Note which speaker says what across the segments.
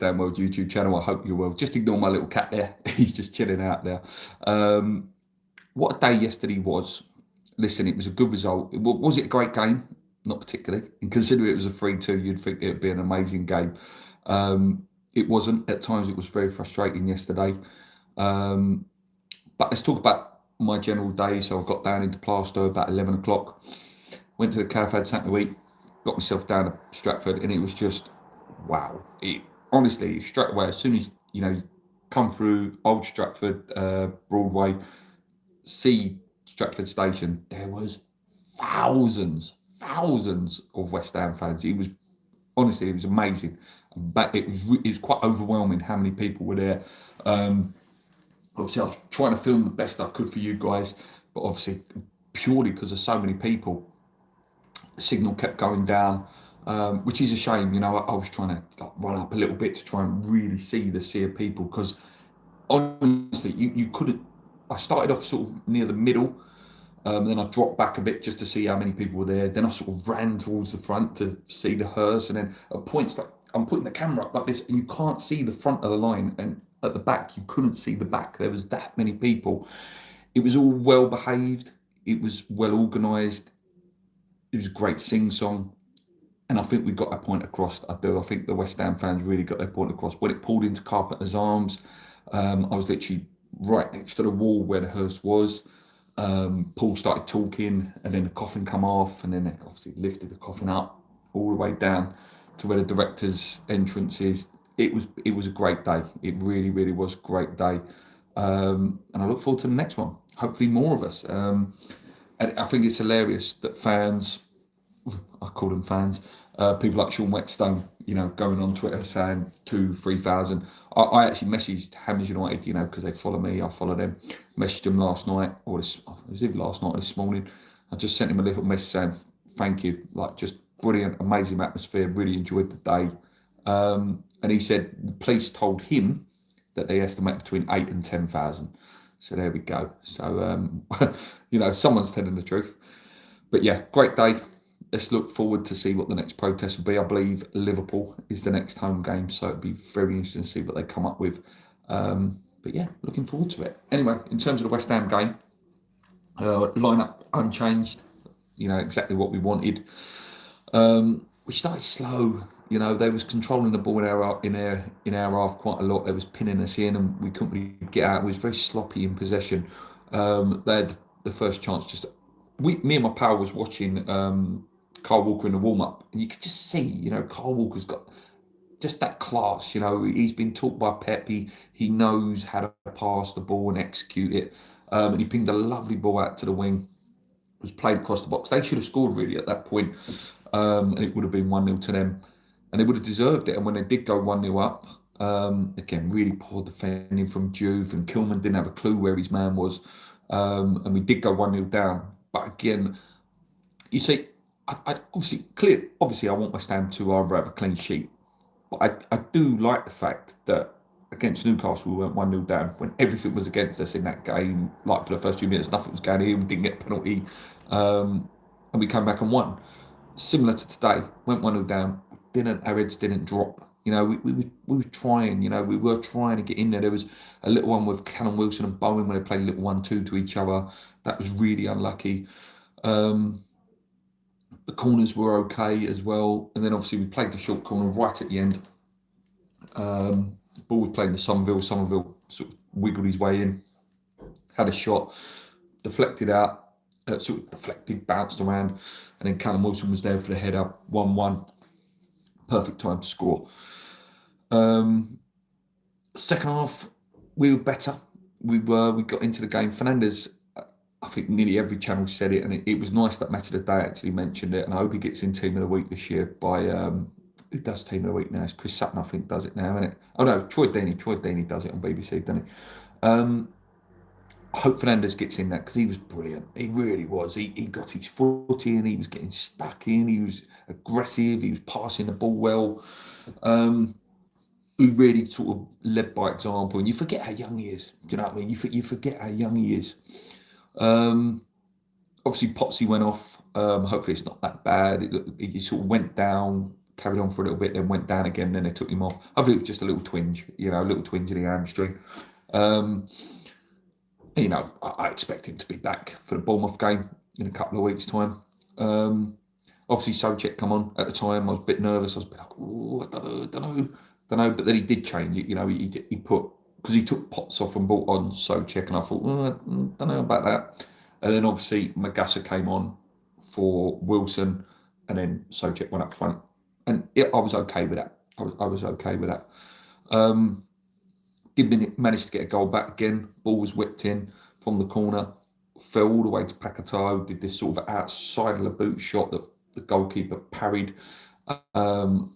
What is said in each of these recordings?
Speaker 1: Ham World YouTube channel. I hope you're well. Just ignore my little cat there. He's just chilling out there. What a day yesterday was. Listen, it was a good result. Was it a great game? Not particularly. And considering it was a 3-2, you'd think it would be an amazing game. It wasn't. At times, it was very frustrating yesterday. But let's talk about my general day. So I got down into Plaistow about 11 o'clock. Went to the cafe, had something to eat. Got myself down to Stratford, and it was just wow. Honestly, straight away, as soon as you come through Old Stratford, Broadway, see Stratford Station, there was thousands of West Ham fans. It was honestly, it was amazing. But it was quite overwhelming how many people were there. Obviously, I was trying to film the best I could for you guys, but obviously, purely because of so many people, the signal kept going down. Which is a shame. I was trying to run up a little bit to try and really see the sea of people, because honestly, you couldn't. I started off sort of near the middle, then I dropped back a bit just to see how many people were there. Then I sort of ran towards the front to see the hearse, and then at points like I'm putting the camera up like this, and you can't see the front of the line, and at the back you couldn't see the back. There was that many people. It was all well behaved. It was well organised. It was a great sing song. And I think we got our point across. I do. I think the West Ham fans really got their point across. When it pulled into Carpenter's Arms, I was literally right next to the wall where the hearse was. Paul started talking, and then the coffin come off, and then they obviously lifted the coffin up all the way down to where the director's entrance is. It was a great day. It really was a great day. And I look forward to the next one. Hopefully more of us. And I think it's hilarious that fans, I call them fans, people like Sean Whetstone, going on Twitter saying 2,000-3,000. I actually messaged Hammers United, because they follow me, I follow them. Messaged them last night, or it was either last night or this morning. I just sent him a little message saying thank you, just brilliant, amazing atmosphere, really enjoyed the day. And he said the police told him that they estimate between 8,000 and 10,000. So there we go. So, someone's telling the truth. But yeah, great day. Let's look forward to see what the next protest will be. I believe Liverpool is the next home game, so it'd be very interesting to see what they come up with. But yeah, looking forward to it. Anyway, in terms of the West Ham game, lineup unchanged. Exactly what we wanted. We started slow. They was controlling the ball in our half quite a lot. They was pinning us in, and we couldn't really get out. It was very sloppy in possession. They had the first chance. Me and my pal was watching Kyle Walker in the warm-up, and you could just see, Kyle Walker's got just that class. He's been taught by Pep. He knows how to pass the ball and execute it. And he pinged a lovely ball out to the wing. It was played across the box. They should have scored really at that point, and it would have been 1-0 to them, and they would have deserved it. And when they did go 1-0 up, again, really poor defending from Juve, and Kilman didn't have a clue where his man was, and we did go 1-0 down. But again, you see, I obviously I want West Ham to either have a clean sheet, but I do like the fact that against Newcastle we went 1-0 down when everything was against us in that game. Like for the first few minutes, nothing was going in. We didn't get a penalty, and we came back and won. Similar to today, went 1-0 down. Our heads didn't drop. We were trying. We were trying to get in there. There was a little one with Callum Wilson and Bowen when they played a little 1-2 to each other. That was really unlucky. The corners were okay as well, and then obviously we played the short corner right at the end. The ball was playing to Somerville. Somerville sort of wiggled his way in, had a shot, deflected out, bounced around, and then Callum Wilson was there for the header, 1-1. Perfect time to score. Second half, we were better. We got into the game. Fernandes, I think nearly every channel said it, and it was nice that Match of the Day actually mentioned it, and I hope he gets in Team of the Week this year by, who does Team of the Week now? It's Chris Sutton, I think, does it now, isn't it? Oh no, Troy Deeney does it on BBC, doesn't he? I hope Fernandes gets in that, because he was brilliant. He really was. He got his foot in, he was getting stuck in, he was aggressive, he was passing the ball well. He really sort of led by example, and you forget how young he is. Do you know what I mean? You forget how young he is. Obviously, Potsy went off. Hopefully, it's not that bad. He sort of went down, carried on for a little bit, then went down again, then they took him off. I think it was just a little twinge, a little twinge in the hamstring. I expect him to be back for the Bournemouth game in a couple of weeks' time. Obviously, Soucek come on at the time. I was a bit nervous. I was a bit like, oh, I don't know. But then he did change it. He put, because he took Potts off and brought on Soucek, and I thought, I don't know about that. And then obviously Magassa came on for Wilson, and then Soucek went up front, and I was okay with that. I was okay with that. Did manage to get a goal back again. Ball was whipped in from the corner, fell all the way to Paquetá, did this sort of outside of the boot shot that the goalkeeper parried, and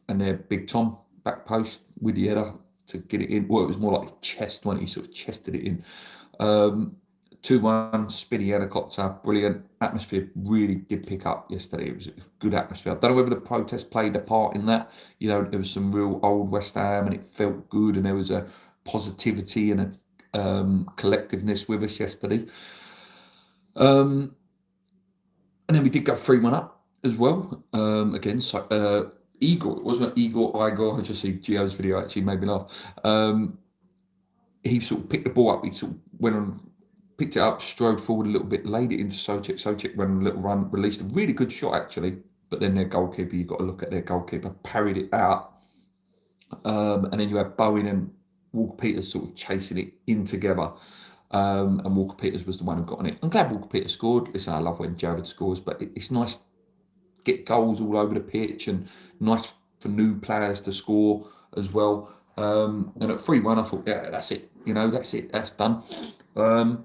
Speaker 1: then Big Tom back post with the header to get it in. Well, it was more like chest when he sort of chested it in. 2-1, Spinny helicopter, brilliant. Atmosphere really did pick up yesterday. It was a good atmosphere. I don't know whether the protest played a part in that. There was some real old West Ham, and it felt good, and there was a positivity and a collectiveness with us yesterday. And then we did go 3-1 up as well. Again, so Igor, it wasn't Igor. I just see Gio's video, actually made me laugh. He sort of picked the ball up. He sort of went on, picked it up, strode forward a little bit, laid it into Soucek. Soucek went on a little run, released a really good shot, actually. But then their goalkeeper, you've got to look at their goalkeeper, parried it out. And then you had Bowen and Walker-Peters sort of chasing it in together. And Walker-Peters was the one who got on it. I'm glad Walker-Peters scored. Listen, I love when Jared scores, but it's nice to get goals all over the pitch, and nice for new players to score as well. And at 3-1, I thought, yeah, that's it. That's it. That's done. I'm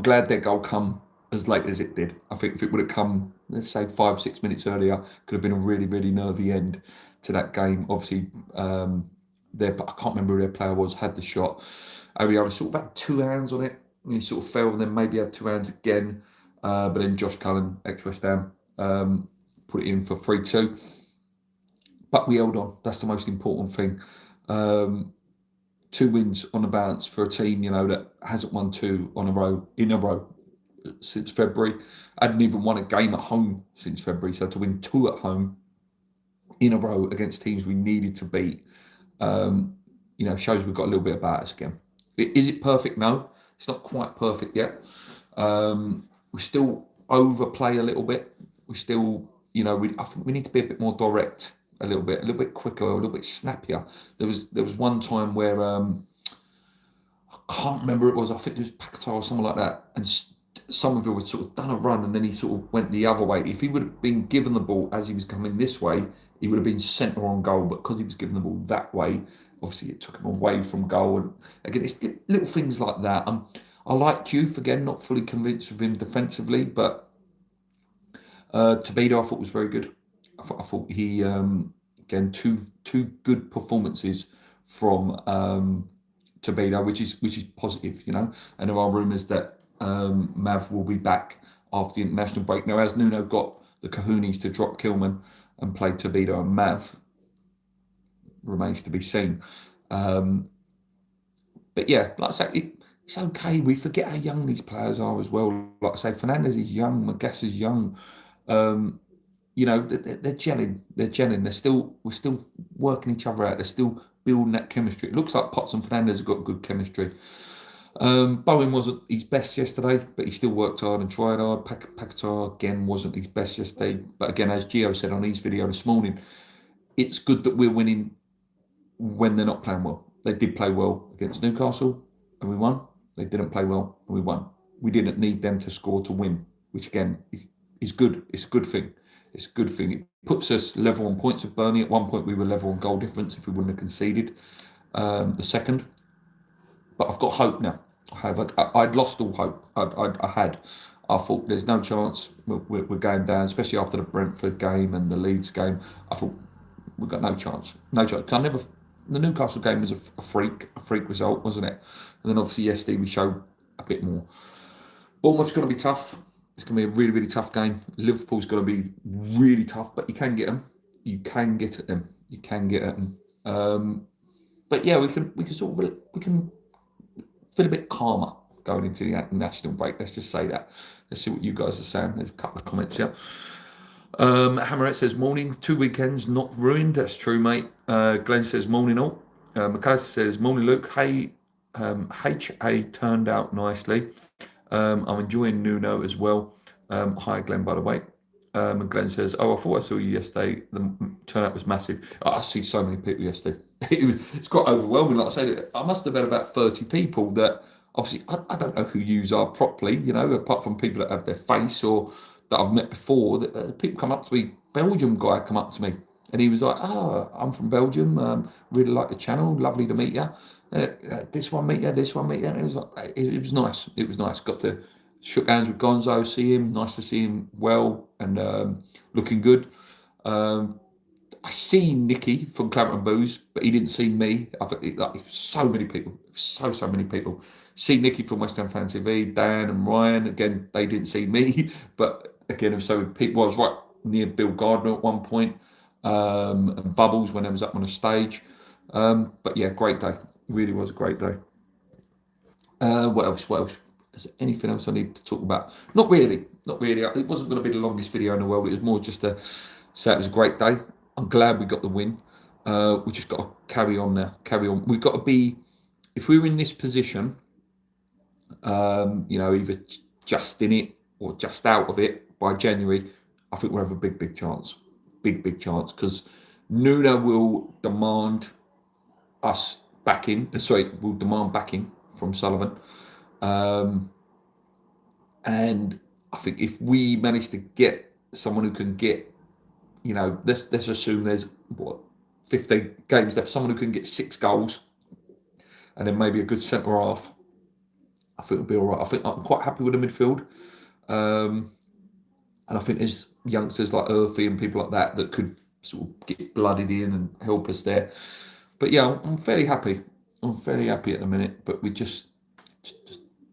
Speaker 1: glad their goal come as late as it did. I think if it would have come, let's say 5-6 minutes earlier, could have been a really, really nervy end to that game. Obviously, I can't remember who their player was, had the shot. Ariara sort of had 2 hands on it, and he sort of fell, and then maybe had 2 hands again. But then Josh Cullen, ex-West Ham, put it in for 3-2. But we held on. That's the most important thing. 2 wins on the bounce for a team, that hasn't won 2 in a row since February. Hadn't even won a game at home since February. So to win 2 at home in a row against teams we needed to beat, shows we've got a little bit about us again. Is it perfect? No, it's not quite perfect yet. We still overplay a little bit. We still, I think we need to be a bit more direct. A little bit quicker, a little bit snappier. There was one time where I can't remember who it was. I think it was Paquetá or something like that. And Somerville was sort of done a run, and then he sort of went the other way. If he would have been given the ball as he was coming this way, he would have been centre on goal. But because he was given the ball that way, obviously it took him away from goal. And again, it's little things like that. I like Youth, again, not fully convinced of him defensively, but Tobido I thought was very good. I thought he, again, two good performances from Tobido, which is positive, And there are rumours that Mav will be back after the international break. Now, as Nuno got the kahunas to drop Kilman and play Tobido and Mav, remains to be seen. But yeah, like I say, it's okay. We forget how young these players are as well. Like I say, Fernandez is young, Magas is young. They're gelling. We're still working each other out. They're still building that chemistry. It looks like Potts and Fernandez have got good chemistry. Bowen wasn't his best yesterday, but he still worked hard and tried hard. Paquetá, again, wasn't his best yesterday. But again, as Gio said on his video this morning, it's good that we're winning when they're not playing well. They did play well against Newcastle, and we won. They didn't play well, and we won. We didn't need them to score to win, which again is good. It's a good thing. It's a good thing. It puts us level on points with Burnley. At one point, we were level on goal difference if we wouldn't have conceded the second. But I've got hope now. I'd lost all hope. I thought there's no chance we're going down, especially after the Brentford game and the Leeds game. I thought we've got no chance. No chance. The Newcastle game was a freak result, wasn't it? And then obviously yesterday we showed a bit more. Bournemouth's going to be tough. It's going to be a really, really tough game. Liverpool's going to be really tough, but you can get them. You can get at them. But yeah, we can feel a bit calmer going into the national break. Let's just say that. Let's see what you guys are saying. There's a couple of comments here. Hammerette says, morning, 2 weekends not ruined. That's true, mate. Glenn says, morning all. McAllister says, morning, Luke. Hey, HA turned out nicely. I'm enjoying Nuno as well. Hi, Glenn, by the way. And Glenn says, oh, I thought I saw you yesterday. The turnout was massive. Oh, I see so many people yesterday. It's quite overwhelming. Like I said, I must have had about 30 people that, obviously, I don't know who yous are properly, you know, apart from people that have their face or that I've met before. That people come up to me. Belgium guy come up to me and he was like, oh, I'm from Belgium. Really like the channel. Lovely to meet you. This one meet you, this one meet you. And it was like, it was nice. It was nice. Got to shook hands with Gonzo, see him. Nice to see him well and looking good. I seen Nicky from Claret and Booze, but he didn't see me. I think like so many people, so many people. See Nicky from West Ham Fan TV, Dan and Ryan. Again, they didn't see me, but again, so many people. I was right near Bill Gardner at one point, and Bubbles when I was up on a stage. But yeah, great day. Really was a great day. What else? What else? Is there anything else I need to talk about? Not really. Not really. It wasn't going to be the longest video in the world. It was more just to say it was a great day. I'm glad we got the win. We just got to carry on now. Carry on. We've got to be, if we were in this position, you know, either just in it or just out of it by January, I think we'll have a big chance. Big chance. Because Nuno will demand us backing. Sorry, will demand backing from Sullivan. And I think if we manage to get someone who can get, you know, let's assume there's 15 games left, someone who can get 6 goals and then maybe a good centre half, I think it'll be all right. I think I'm quite happy with the midfield. And I think there's youngsters like Earthy and people like that that could sort of get blooded in and help us there. But yeah, I'm fairly happy. I'm fairly happy at the minute, but we just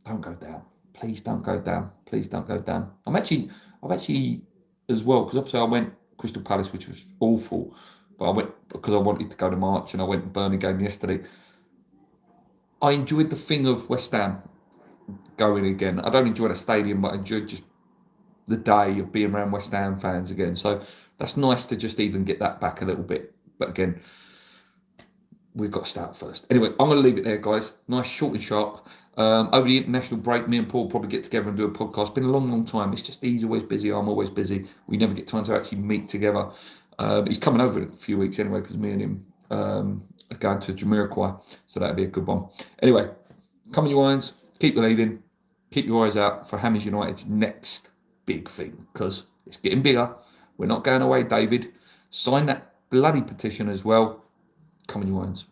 Speaker 1: don't go down. Please don't go down. Please don't go down. I've actually as well, because obviously I went Crystal Palace, which was awful, but I went because I wanted to go to March, and I went to Burnley game yesterday. I enjoyed the thing of West Ham going again. I don't enjoy the stadium, but I enjoyed just the day of being around West Ham fans again. So that's nice to just even get that back a little bit. But again, we've got to start first. Anyway, I'm going to leave it there, guys. Nice, short and sharp. Over the international break, me and Paul probably get together and do a podcast. It's been a long time. It's just he's always busy. I'm always busy. We never get time to actually meet together. He's coming over in a few weeks anyway, because me and him are going to Jamiroquai. So that'll be a good one. Anyway, come on, you irons. Keep believing. Keep your eyes out for Hammers United's next big thing, because it's getting bigger. We're not going away, David. Sign that bloody petition as well. Come on, you irons.